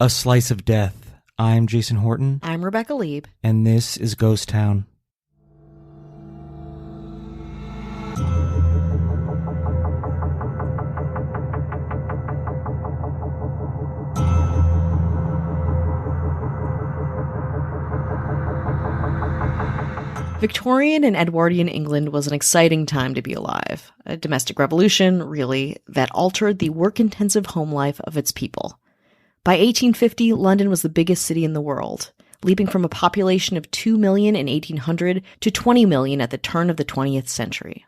A Slice of Death. I'm Jason Horton. I'm Rebecca Lieb. And this is Ghost Town. Victorian and Edwardian England was an exciting time to be alive. A domestic revolution, really, that altered the work-intensive home life of its people. By 1850, London was the biggest city in the world, leaping from a population of 2 million in 1800 to 20 million at the turn of the 20th century.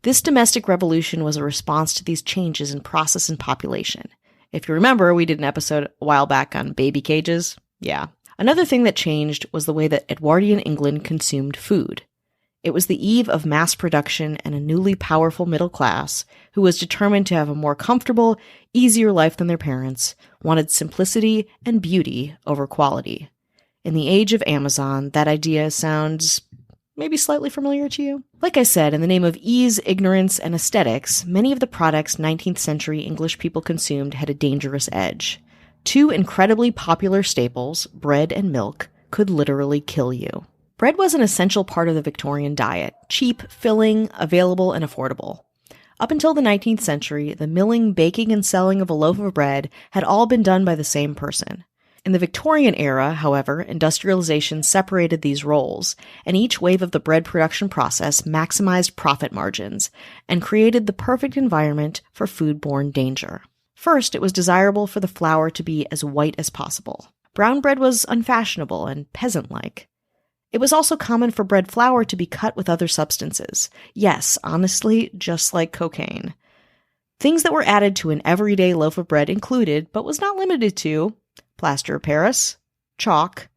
This domestic revolution was a response to these changes in process and population. If you remember, we did an episode a while back on baby cages. Yeah. Another thing that changed was the way that Edwardian England consumed food. It was the eve of mass production and a newly powerful middle class who was determined to have a more comfortable, easier life than their parents, wanted simplicity and beauty over quality. In the age of Amazon, that idea sounds maybe slightly familiar to you? Like I said, in the name of ease, ignorance, and aesthetics, many of the products 19th century English people consumed had a dangerous edge. Two incredibly popular staples, bread and milk, could literally kill you. Bread was an essential part of the Victorian diet, cheap, filling, available, and affordable. Up until the 19th century, the milling, baking, and selling of a loaf of bread had all been done by the same person. In the Victorian era, however, industrialization separated these roles, and each wave of the bread production process maximized profit margins and created the perfect environment for foodborne danger. First, it was desirable for the flour to be as white as possible. Brown bread was unfashionable and peasant-like. It was also common for bread flour to be cut with other substances. Yes, honestly, just like cocaine. Things that were added to an everyday loaf of bread included, but was not limited to, plaster of Paris, chalk,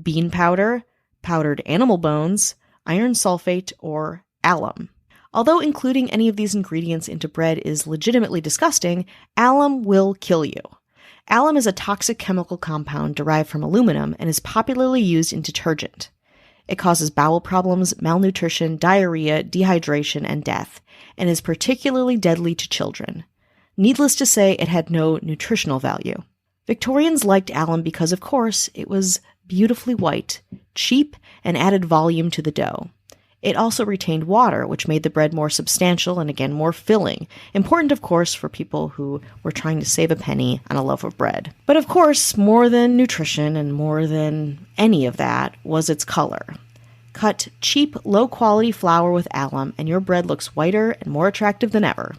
bean powder, powdered animal bones, iron sulfate, or alum. Although including any of these ingredients into bread is legitimately disgusting, alum will kill you. Alum is a toxic chemical compound derived from aluminum and is popularly used in detergent. It causes bowel problems, malnutrition, diarrhea, dehydration, and death, and is particularly deadly to children. Needless to say, it had no nutritional value. Victorians liked alum because, of course, it was beautifully white, cheap, and added volume to the dough. It also retained water, which made the bread more substantial and, again, more filling. Important, of course, for people who were trying to save a penny on a loaf of bread. But, of course, more than nutrition and more than any of that was its color. Cut cheap, low-quality flour with alum, and your bread looks whiter and more attractive than ever.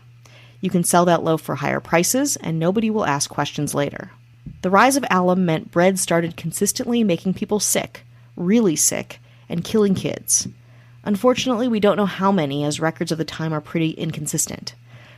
You can sell that loaf for higher prices, and nobody will ask questions later. The rise of alum meant bread started consistently making people sick, really sick, and killing kids. Unfortunately, we don't know how many, as records of the time are pretty inconsistent.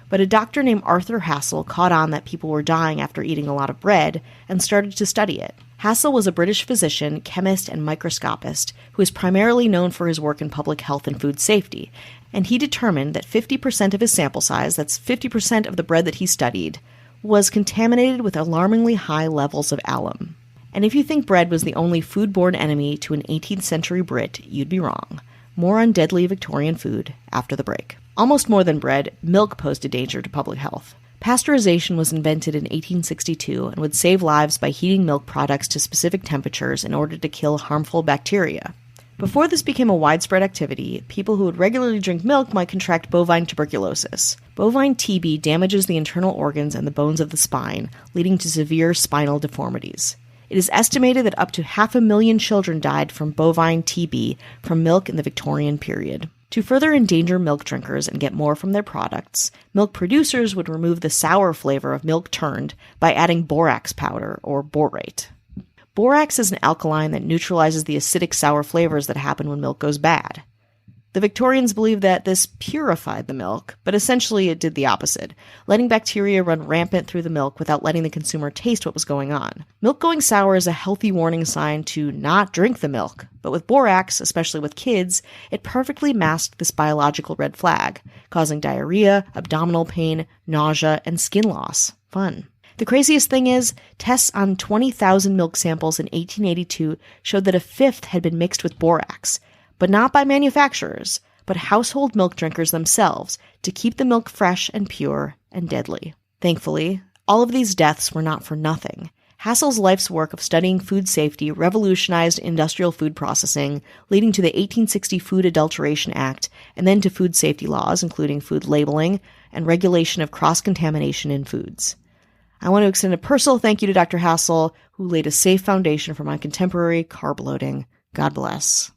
But a doctor named Arthur Hassel caught on that people were dying after eating a lot of bread and started to study it. Hassel was a British physician, chemist, and microscopist who is primarily known for his work in public health and food safety, and he determined that 50% of his sample size, that's 50% of the bread that he studied, was contaminated with alarmingly high levels of alum. And if you think bread was the only foodborne enemy to an 18th century Brit, you'd be wrong. More on deadly Victorian food after the break. Almost more than bread, milk posed a danger to public health. Pasteurization was invented in 1862 and would save lives by heating milk products to specific temperatures in order to kill harmful bacteria. Before this became a widespread activity, people who would regularly drink milk might contract bovine tuberculosis. Bovine TB damages the internal organs and the bones of the spine, leading to severe spinal deformities. It is estimated that up to 500,000 children died from bovine TB from milk in the Victorian period. To further endanger milk drinkers and get more from their products, milk producers would remove the sour flavor of milk turned by adding borax powder, or borate. Borax is an alkaline that neutralizes the acidic sour flavors that happen when milk goes bad. The Victorians believed that this purified the milk, but essentially it did the opposite, letting bacteria run rampant through the milk without letting the consumer taste what was going on. Milk going sour is a healthy warning sign to not drink the milk, but with borax, especially with kids, it perfectly masked this biological red flag, causing diarrhea, abdominal pain, nausea, and skin loss. Fun. The craziest thing is, tests on 20,000 milk samples in 1882 showed that a fifth had been mixed with borax, but not by manufacturers, but household milk drinkers themselves, to keep the milk fresh and pure and deadly. Thankfully, all of these deaths were not for nothing. Hassel's life's work of studying food safety revolutionized industrial food processing, leading to the 1860 Food Adulteration Act, and then to food safety laws, including food labeling and regulation of cross-contamination in foods. I want to extend a personal thank you to Dr. Hassel, who laid a safe foundation for my contemporary carb loading. God bless.